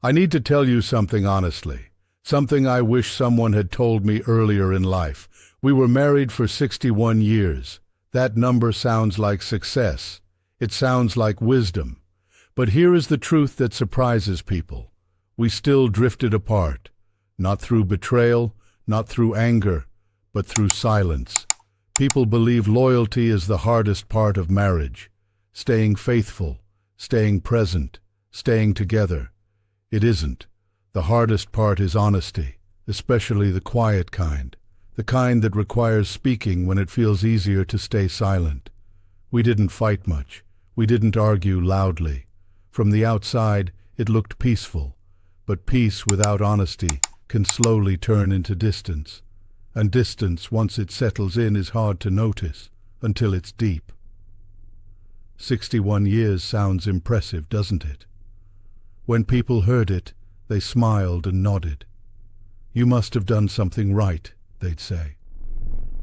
I need to tell you something honestly. Something I wish someone had told me earlier in life. We were married for 61 years. That number sounds like success. It sounds like wisdom. But here is the truth that surprises people. We still drifted apart. Not through betrayal, not through anger, but through silence. People believe loyalty is the hardest part of marriage. Staying faithful, staying present, staying together. It isn't. The hardest part is honesty, especially the quiet kind, the kind that requires speaking when it feels easier to stay silent. We didn't fight much. We didn't argue loudly. From the outside, it looked peaceful, but peace without honesty can slowly turn into distance. And distance, once it settles in, is hard to notice until it's deep. 61 years sounds impressive, doesn't it? When people heard it, they smiled and nodded. You must have done something right, they'd say.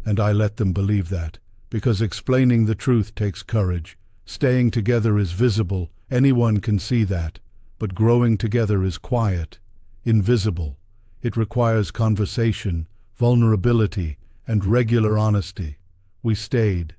And I let them believe that, because explaining the truth takes courage. Staying together is visible, anyone can see that, but growing together is quiet, invisible. It requires conversation, vulnerability, and regular honesty. We stayed.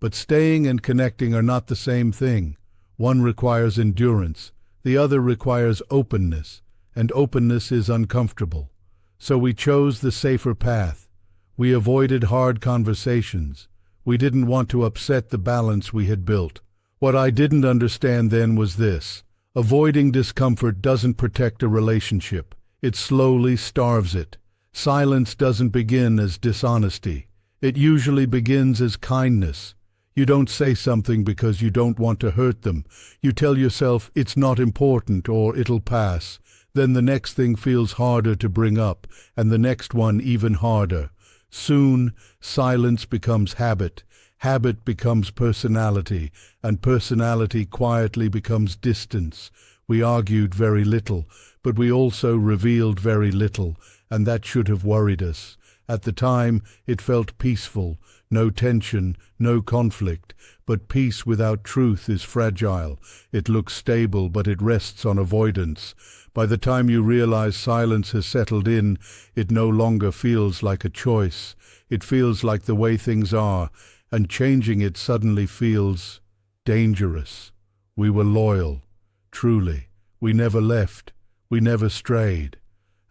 But staying and connecting are not the same thing. One requires endurance, the other requires openness, and openness is uncomfortable. So we chose the safer path. We avoided hard conversations. We didn't want to upset the balance we had built. What I didn't understand then was this. Avoiding discomfort doesn't protect a relationship. It slowly starves it. Silence doesn't begin as dishonesty. It usually begins as kindness. You don't say something because you don't want to hurt them. You tell yourself it's not important or it'll pass. Then the next thing feels harder to bring up, and the next one even harder. Soon, silence becomes habit. Habit becomes personality, and personality quietly becomes distance. We argued very little, but we also revealed very little, and that should have worried us. At the time, it felt peaceful. No tension, no conflict, but peace without truth is fragile. It looks stable, but it rests on avoidance. By the time you realize silence has settled in, it no longer feels like a choice. It feels like the way things are, and changing it suddenly feels dangerous. We were loyal, truly. We never left. We never strayed.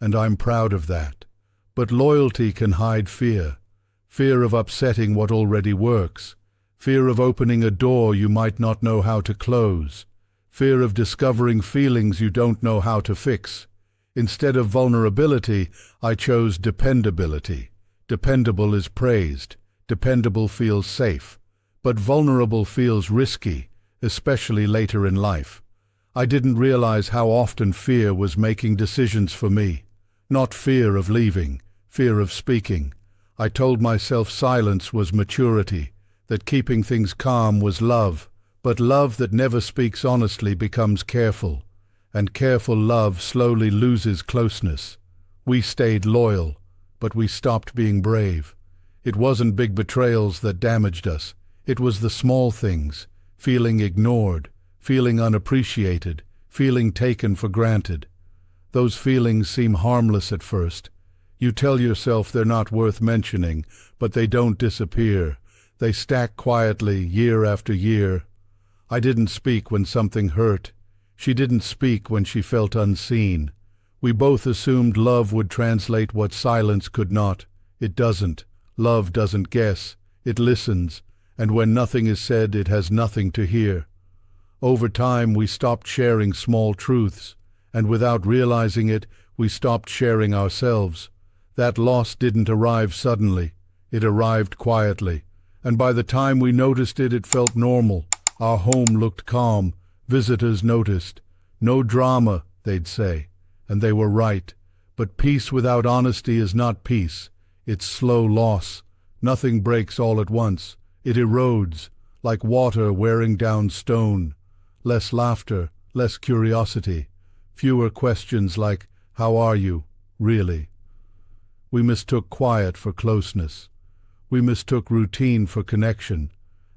And I'm proud of that. But loyalty can hide fear. Fear of upsetting what already works. Fear of opening a door you might not know how to close. Fear of discovering feelings you don't know how to fix. Instead of vulnerability, I chose dependability. Dependable is praised. Dependable feels safe. But vulnerable feels risky, especially later in life. I didn't realize how often fear was making decisions for me. Not fear of leaving, fear of speaking. I told myself silence was maturity, that keeping things calm was love. But love that never speaks honestly becomes careful, and careful love slowly loses closeness. We stayed loyal, but we stopped being brave. It wasn't big betrayals that damaged us. It was the small things, feeling ignored, feeling unappreciated, feeling taken for granted. Those feelings seem harmless at first. You tell yourself they're not worth mentioning, but they don't disappear. They stack quietly, year after year. I didn't speak when something hurt. She didn't speak when she felt unseen. We both assumed love would translate what silence could not. It doesn't. Love doesn't guess. It listens. And when nothing is said, it has nothing to hear. Over time, we stopped sharing small truths, and without realizing it, we stopped sharing ourselves. That loss didn't arrive suddenly. It arrived quietly, and by the time we noticed it, it felt normal. Our home looked calm. Visitors noticed. No drama, they'd say, and they were right. But peace without honesty is not peace. It's slow loss. Nothing breaks all at once. It erodes, like water wearing down stone. Less laughter, less curiosity. Fewer questions like, "How are you?" really. We mistook quiet for closeness. We mistook routine for connection.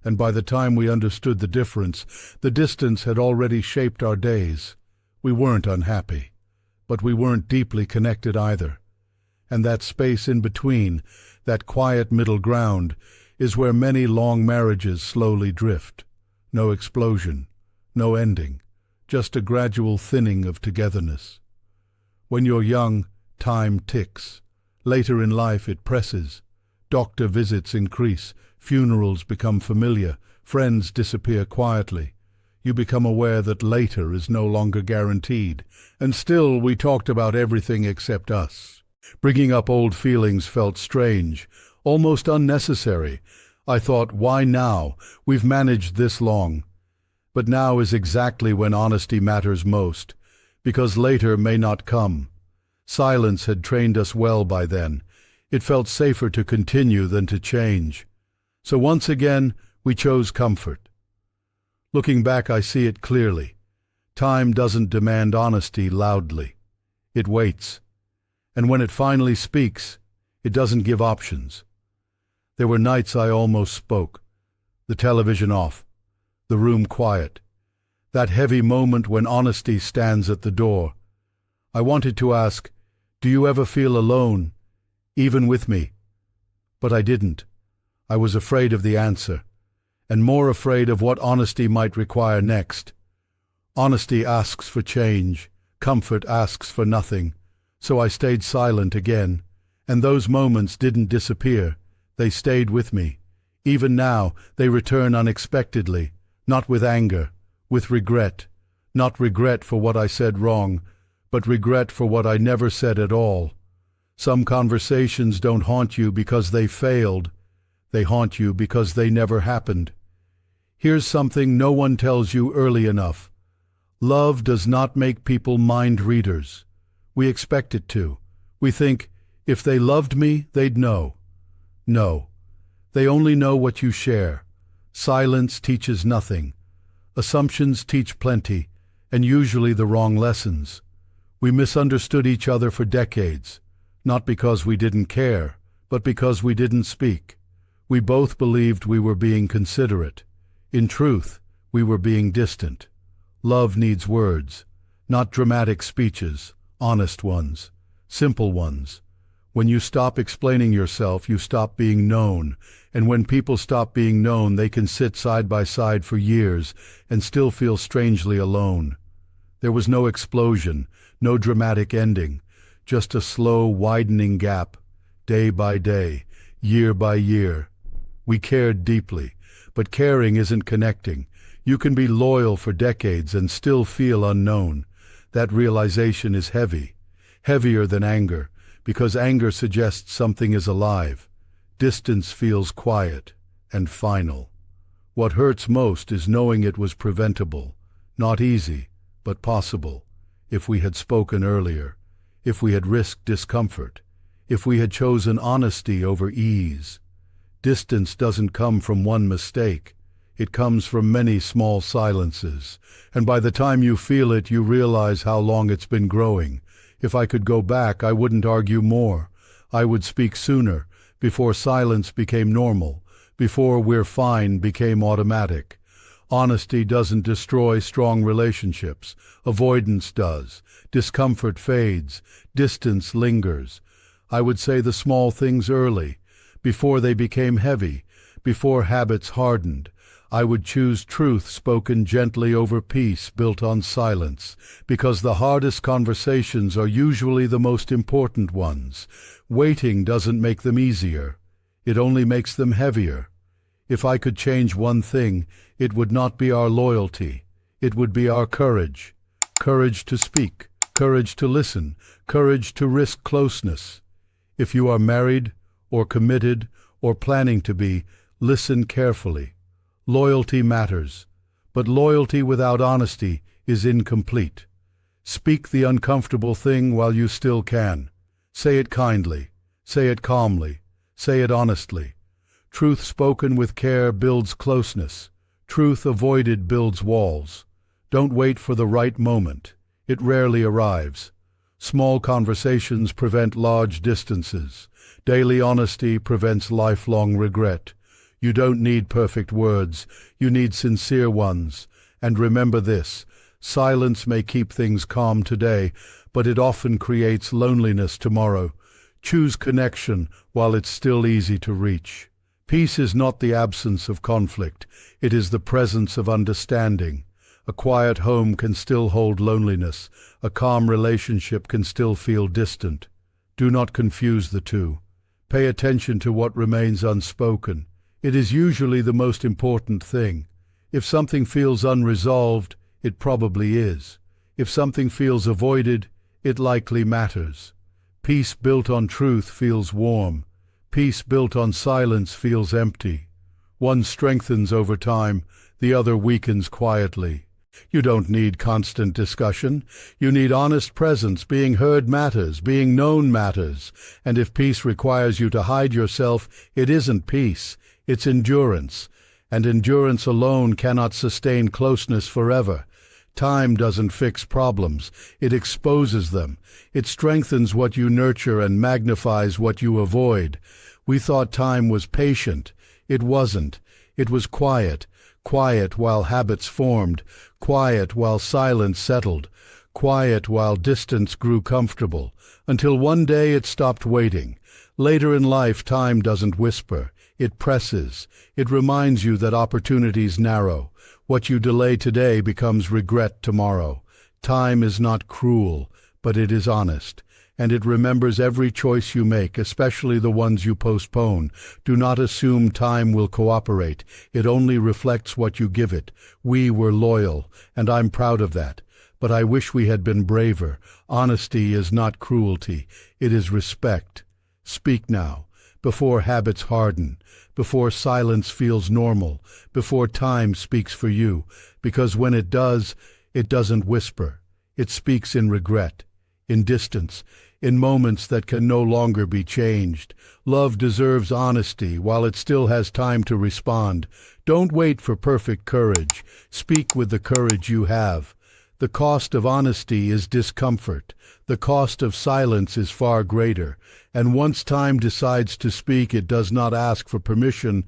And by the time we understood the difference, the distance had already shaped our days. We weren't unhappy. but we weren't deeply connected either. And that space in between, that quiet middle ground, is where many long marriages slowly drift. No explosion, no ending, just a gradual thinning of togetherness. When you're young, time ticks. Later in life it presses. Doctor visits increase, funerals become familiar, friends disappear quietly. You become aware that later is no longer guaranteed, and still we talked about everything except us. Bringing up old feelings felt strange, almost unnecessary. I thought, why now? We've managed this long. But now is exactly when honesty matters most, because later may not come. Silence had trained us well by then. It felt safer to continue than to change. So once again, we chose comfort. Looking back, I see it clearly. Time doesn't demand honesty loudly. It waits. And when it finally speaks, it doesn't give options. There were nights I almost spoke. The television off. The room quiet. That heavy moment when honesty stands at the door. I wanted to ask, do you ever feel alone, even with me? But I didn't. I was afraid of the answer, and more afraid of what honesty might require next. Honesty asks for change. Comfort asks for nothing. So I stayed silent again, and those moments didn't disappear. They stayed with me. Even now, they return unexpectedly, not with anger, with regret. Not regret for what I said wrong, but regret for what I never said at all. Some conversations don't haunt you because they failed. They haunt you because they never happened. Here's something no one tells you early enough. Love does not make people mind readers. We expect it to. We think, if they loved me, they'd know. No. They only know what you share. Silence teaches nothing. Assumptions teach plenty, and usually the wrong lessons. We misunderstood each other for decades, not because we didn't care, but because we didn't speak. We both believed we were being considerate. In truth, we were being distant. Love needs words, not dramatic speeches, honest ones, simple ones. When you stop explaining yourself, you stop being known, and when people stop being known, they can sit side by side for years and still feel strangely alone. There was no explosion, no dramatic ending, just a slow widening gap, day by day, year by year. We cared deeply, but caring isn't connecting. You can be loyal for decades and still feel unknown. That realization is heavy, heavier than anger, because anger suggests something is alive. Distance feels quiet and final. What hurts most is knowing it was preventable, not easy, but possible, if we had spoken earlier, if we had risked discomfort, if we had chosen honesty over ease. Distance doesn't come from one mistake. It comes from many small silences, and by the time you feel it, you realize how long it's been growing. If I could go back, I wouldn't argue more. I would speak sooner, before silence became normal, before "we're fine" became automatic. Honesty doesn't destroy strong relationships. Avoidance does. Discomfort fades. Distance lingers. I would say the small things early, before they became heavy, before habits hardened. I would choose truth spoken gently over peace built on silence, because the hardest conversations are usually the most important ones. Waiting doesn't make them easier. It only makes them heavier. If I could change one thing, it would not be our loyalty. It would be our courage. Courage to speak, courage to listen, courage to risk closeness. If you are married, or committed, or planning to be, listen carefully. Loyalty matters, but loyalty without honesty is incomplete. Speak the uncomfortable thing while you still can. Say it kindly. Say it calmly. Say it honestly. Truth spoken with care builds closeness. Truth avoided builds walls. Don't wait for the right moment. It rarely arrives. Small conversations prevent large distances. Daily honesty prevents lifelong regret. You don't need perfect words. You need sincere ones. And remember this: silence may keep things calm today, but it often creates loneliness tomorrow. Choose connection while it's still easy to reach. Peace is not the absence of conflict, it is the presence of understanding. A quiet home can still hold loneliness. A calm relationship can still feel distant. Do not confuse the two. Pay attention to what remains unspoken. It is usually the most important thing. If something feels unresolved, it probably is. If something feels avoided, it likely matters. Peace built on truth feels warm. Peace built on silence feels empty. One strengthens over time, the other weakens quietly. You don't need constant discussion. You need honest presence. Being heard matters. Being known matters. And if peace requires you to hide yourself, it isn't peace. It's endurance. And endurance alone cannot sustain closeness forever. Time doesn't fix problems. It exposes them. It strengthens what you nurture and magnifies what you avoid. We thought time was patient. It wasn't. It was quiet. Quiet while habits formed. Quiet while silence settled. Quiet while distance grew comfortable. Until one day it stopped waiting. Later in life, time doesn't whisper. It presses. It reminds you that opportunities narrow. What you delay today becomes regret tomorrow. Time is not cruel, but it is honest. And it remembers every choice you make, especially the ones you postpone. Do not assume time will cooperate. It only reflects what you give it. We were loyal, and I'm proud of that. But I wish we had been braver. Honesty is not cruelty. It is respect. Speak now, before habits harden, before silence feels normal, before time speaks for you. Because when it does, it doesn't whisper. It speaks in regret, in distance, in moments that can no longer be changed. Love deserves honesty while it still has time to respond. Don't wait for perfect courage. Speak with the courage you have. The cost of honesty is discomfort. The cost of silence is far greater. And once time decides to speak, it does not ask for permission,